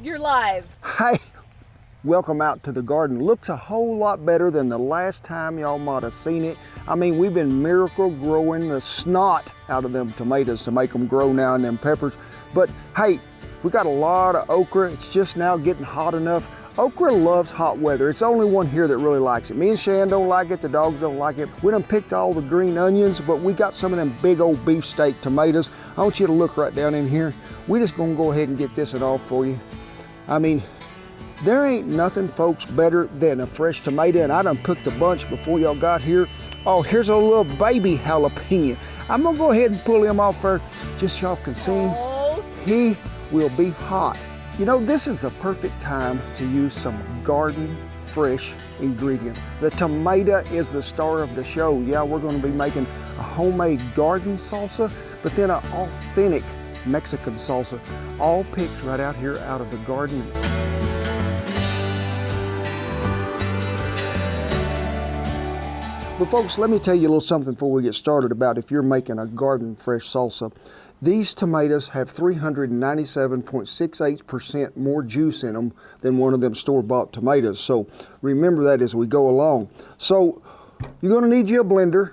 You're live. Hey, welcome out to the garden. Looks a whole lot better than the last time y'all might have seen it. I mean, we've been miracle growing the snot out of them tomatoes to make them grow now and them peppers. But hey, we got a lot of okra. It's just now getting hot enough. Okra loves hot weather. It's the only one here that really likes it. Me and Shan don't like it, the dogs don't like it. We done picked all the green onions, but we got some of them big old beefsteak tomatoes. I want you to look right down in here. We just gonna go ahead and get this off for you. I mean, there ain't nothing, folks, better than a fresh tomato, and I done picked a bunch before y'all got here. Oh, here's a little baby jalapeno. I'm gonna go ahead and pull him off there, just so y'all can see him. Oh. He will be hot. You know, this is the perfect time to use some garden fresh ingredient. The tomato is the star of the show. Yeah, we're gonna be making a homemade garden salsa, but then an authentic Mexican salsa, all picked right out here out of the garden. But folks, let me tell you a little something before we get started about if you're making a garden fresh salsa. These tomatoes have 397.68% more juice in them than one of them store-bought tomatoes. So remember that as we go along. So you're gonna need you a blender.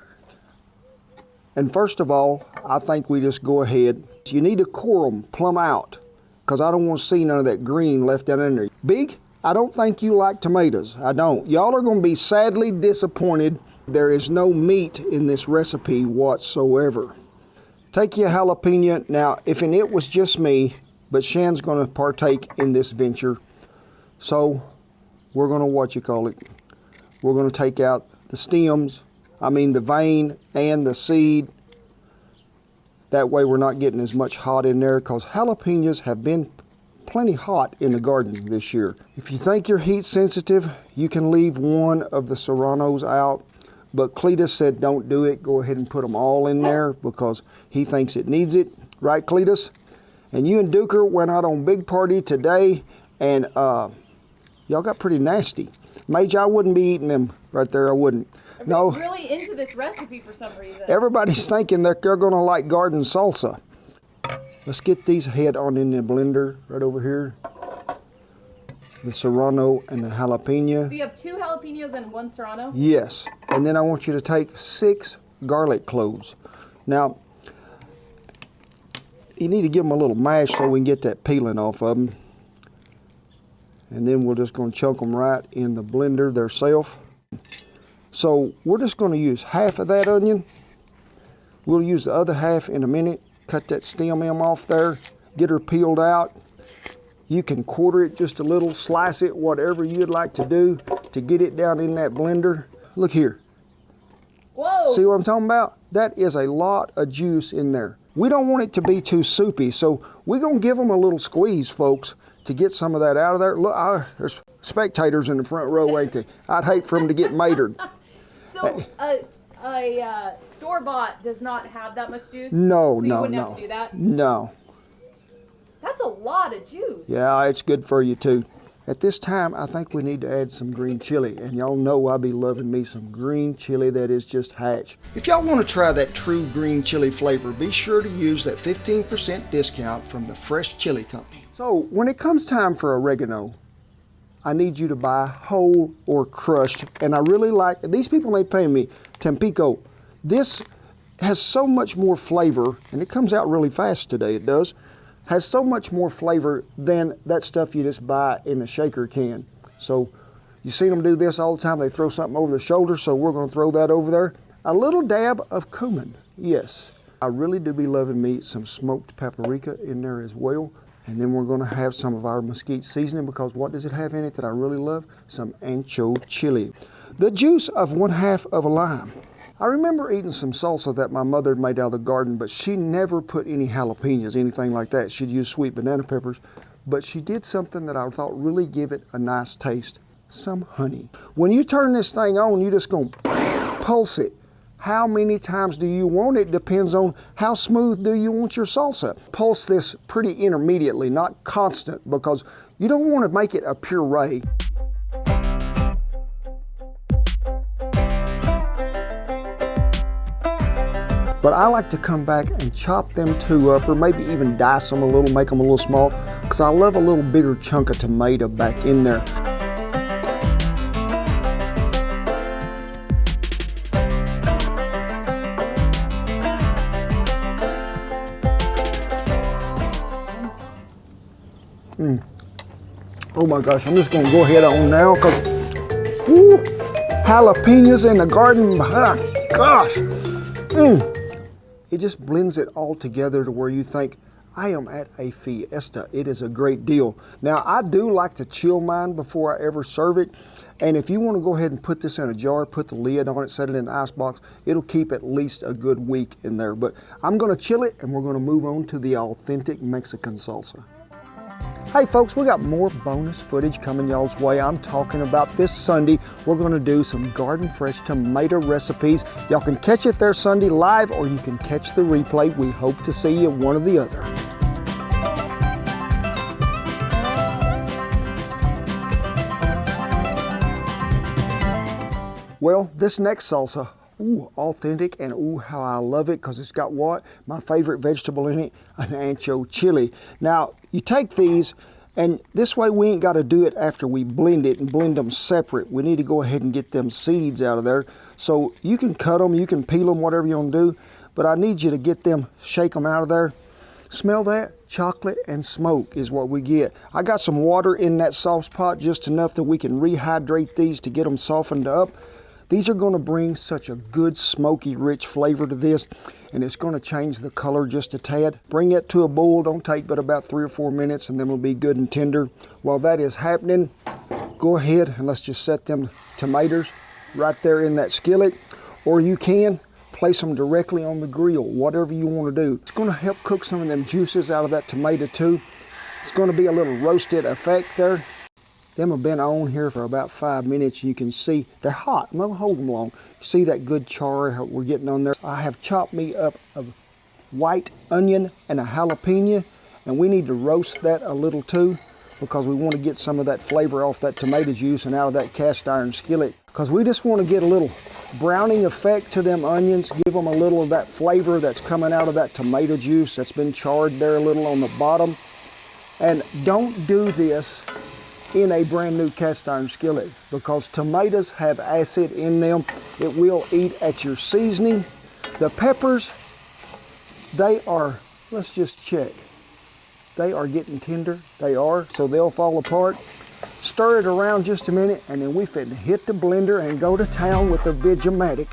And first of all, I think we just go ahead. You need to core them plumb out, because I don't want to see none of that green left down in there. Big, I don't think you like tomatoes. I don't. Y'all are going to be sadly disappointed. There is no meat in this recipe whatsoever. Take your jalapeno. Now, if it was just me, but Shan's going to partake in this venture, so we're going to, we're going to take out the stems, the vein and the seed. That way we're not getting as much hot in there, because jalapenos have been plenty hot in the garden this year. If you think you're heat sensitive, you can leave one of the serranos out, but Cletus said don't do it. Go ahead and put them all in there because he thinks it needs it. Right, Cletus? And you and Duker went out on big party today, and y'all got pretty nasty. Mage, I wouldn't be eating them right there, I wouldn't. No. Really into this recipe for some reason. Everybody's thinking that they're gonna like garden salsa. Let's get these head on in the blender right over here. The serrano and the jalapeno. So you have 2 jalapenos and 1 serrano? Yes, and then I want you to take 6 garlic cloves. Now, you need to give them a little mash so we can get that peeling off of them. And then we're just gonna chunk them right in the blender theirself. So we're just going to use half of that onion. We'll use the other half in a minute. Cut that stem end off there. Get her peeled out. You can quarter it just a little, slice it, whatever you'd like to do to get it down in that blender. Look here. Whoa! See what I'm talking about? That is a lot of juice in there. We don't want it to be too soupy, so we're going to give them a little squeeze, folks, to get some of that out of there. Look, there's spectators in the front row, ain't they? I'd hate for them to get matered. So a store-bought does not have that much juice? No, so you wouldn't have to do that? No. That's a lot of juice. Yeah, it's good for you too. At this time, I think we need to add some green chili. And y'all know I be loving me some green chili that is just hatch. If y'all want to try that true green chili flavor, be sure to use that 15% discount from the Fresh Chili Company. So when it comes time for oregano, I need you to buy whole or crushed. And I really like, these people, they pay me Tampico. This has so much more flavor, and it comes out really fast today, it does. Has so much more flavor than that stuff you just buy in a shaker can. So you seen them do this all the time. They throw something over their shoulder, so we're gonna throw that over there. A little dab of cumin, yes. I really do be loving me some smoked paprika in there as well. And then we're gonna have some of our mesquite seasoning, because what does it have in it that I really love? Some ancho chili. The juice of 1/2 of a lime. I remember eating some salsa that my mother made out of the garden, but she never put any jalapenos, anything like that. She'd use sweet banana peppers, but she did something that I thought really give it a nice taste. Some honey. When you turn this thing on, you just gonna pulse it. How many times do you want it? Depends on how smooth do you want your salsa. Pulse this pretty intermediately, not constant, because you don't want to make it a puree. But I like to come back and chop them two up, or maybe even dice them a little, make them a little small, because I love a little bigger chunk of tomato back in there. Oh my gosh, I'm just gonna go ahead on now, because jalapenos in the garden, my gosh. It just blends it all together to where you think, I am at a fiesta. It is a great deal. Now, I do like to chill mine before I ever serve it. And if you want to go ahead and put this in a jar, put the lid on it, set it in an ice box, it'll keep at least a good week in there. But I'm gonna chill it, and we're gonna move on to the authentic Mexican salsa. Hey folks, we got more bonus footage coming y'all's way. I'm talking about this Sunday, we're gonna do some garden fresh tomato recipes. Y'all can catch it there Sunday live, or you can catch the replay. We hope to see you one or the other. Well, this next salsa, authentic, and how I love it, because it's got what? My favorite vegetable in it, an ancho chili. Now, you take these, and this way we ain't got to do it after we blend it and blend them separate. We need to go ahead and get them seeds out of there. So you can cut them, you can peel them, whatever you want to do, but I need you to get them, shake them out of there. Smell that? Chocolate and smoke is what we get. I got some water in that sauce pot, just enough that we can rehydrate these to get them softened up. These are going to bring such a good smoky rich flavor to this, and it's going to change the color just a tad. Bring it to a boil, don't take but about 3 or 4 minutes, and then it'll be good and tender. While that is happening, go ahead and let's just set them tomatoes right there in that skillet, or you can place them directly on the grill, whatever you want to do. It's going to help cook some of them juices out of that tomato too. It's going to be a little roasted effect there. Them have been on here for about 5 minutes, and you can see they're hot. I'm gonna hold them long. See that good char we're getting on there? I have chopped me up a white onion and a jalapeno, and we need to roast that a little too, because we want to get some of that flavor off that tomato juice and out of that cast iron skillet. Because we just want to get a little browning effect to them onions, give them a little of that flavor that's coming out of that tomato juice that's been charred there a little on the bottom. And don't do this in a brand new cast iron skillet, because tomatoes have acid in them. It will eat at your seasoning. The peppers, they are, let's just check. They are getting tender, they are, so they'll fall apart. Stir it around just a minute, and then we finna hit the blender and go to town with the Vegematic.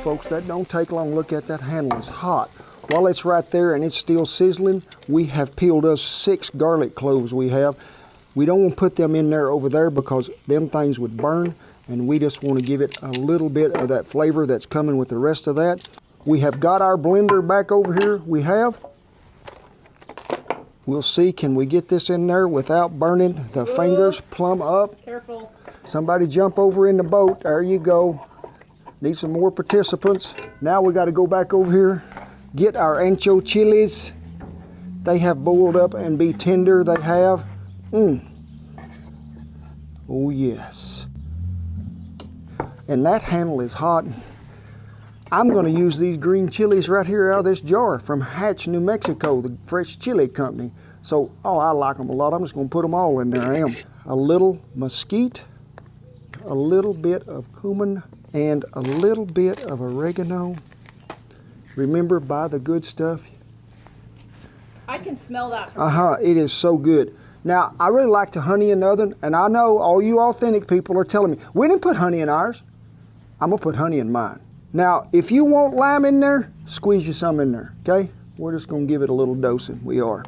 Folks, that don't take long. Look at that handle, it's hot. While it's right there and it's still sizzling, we have peeled us 6 garlic cloves we have. We don't want to put them in there over there, because them things would burn, and we just want to give it a little bit of that flavor that's coming with the rest of that. We have got our blender back over here. We have. We'll see, can we get this in there without burning the fingers plumb up? Careful. Somebody jump over in the boat. There you go. Need some more participants. Now we got to go back over here, get our ancho chilies. They have boiled up and be tender, they have. Oh yes. And that handle is hot. I'm going to use these green chilies right here out of this jar from Hatch, New Mexico, the fresh chili company. So, I like them a lot. I'm just going to put them all in there. I am. A little mesquite, a little bit of cumin, and a little bit of oregano. Remember, buy the good stuff. I can smell that. It is so good. Now, I really like the honey in Northern, and I know all you authentic people are telling me, we didn't put honey in ours. I'm gonna put honey in mine. Now, if you want lime in there, squeeze you some in there, okay? We're just gonna give it a little dosing, we are.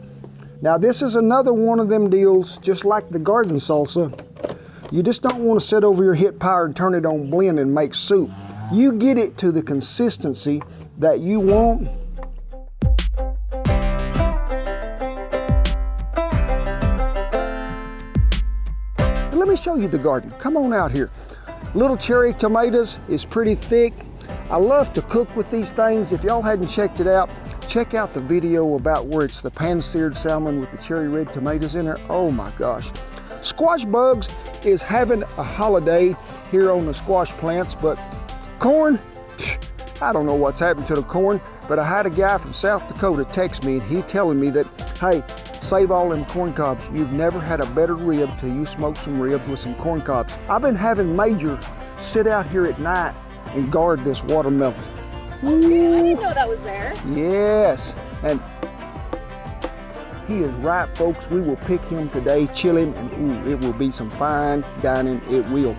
Now, this is another one of them deals, just like the garden salsa. You just don't want to sit over your hit power and turn it on blend and make soup. You get it to the consistency that you want. Let me show you the garden. Come on out here. Little cherry tomatoes is pretty thick. I love to cook with these things. If y'all hadn't checked it out check out the video about where it's the pan-seared salmon with the cherry red tomatoes in there. Oh my gosh. Squash bugs is having a holiday here on the squash plants, but corn, I don't know what's happened to the corn, but I had a guy from South Dakota text me and he telling me that, hey, save all them corn cobs. You've never had a better rib till you smoke some ribs with some corn cobs. I've been having Major sit out here at night and guard this watermelon. Oh, dude, I didn't know that was there. Yes, and he is ripe, folks. We will pick him today, chill him, and ooh, it will be some fine dining. It will.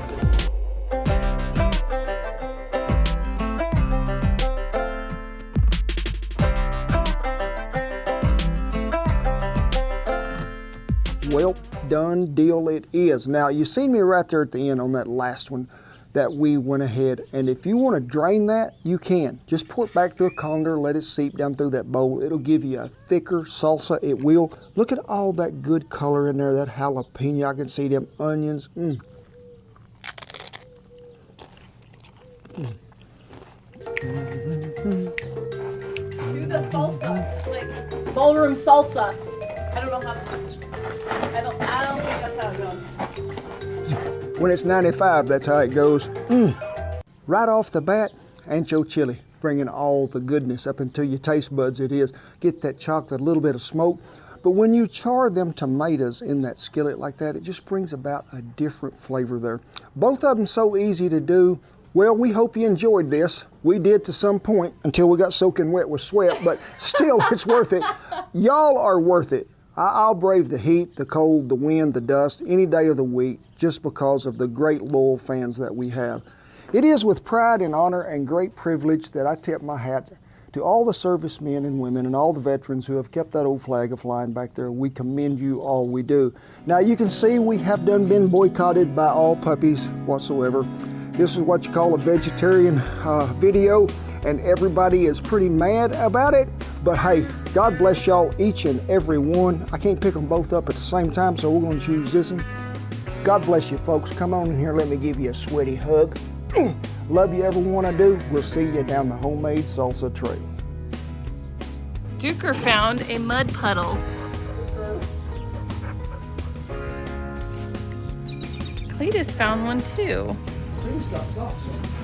Well, done deal it is. Now, you see me right there at the end on that last one that we went ahead, and if you want to drain that, you can. Just pour it back through a colander, let it seep down through that bowl. It'll give you a thicker salsa, it will. Look at all that good color in there, that jalapeno. I can see them onions. Do the salsa, like ballroom salsa. I don't know how. I don't think that's how it goes. When it's 95, that's how it goes. Right off the bat, ancho chili, bringing all the goodness up into your taste buds. It is. Get that chocolate, a little bit of smoke. But when you char them tomatoes in that skillet like that, it just brings about a different flavor there. Both of them so easy to do. Well, we hope you enjoyed this. We did to some point until we got soaking wet with sweat, but still it's worth it. Y'all are worth it. I'll brave the heat, the cold, the wind, the dust, any day of the week, just because of the great loyal fans that we have. It is with pride and honor and great privilege that I tip my hat to all the servicemen and women and all the veterans who have kept that old flag a-flying back there. We commend you all, we do. Now you can see we have been boycotted by all puppies whatsoever. This is what you call a vegetarian video, and everybody is pretty mad about it. But hey, God bless y'all, each and every one. I can't pick them both up at the same time, so we're gonna choose this one. God bless you, folks. Come on in here, let me give you a sweaty hug. Love you, everyone I do. We'll see you down the homemade salsa trail. Duker found a mud puddle. Cletus found one too. Cletus got socks on.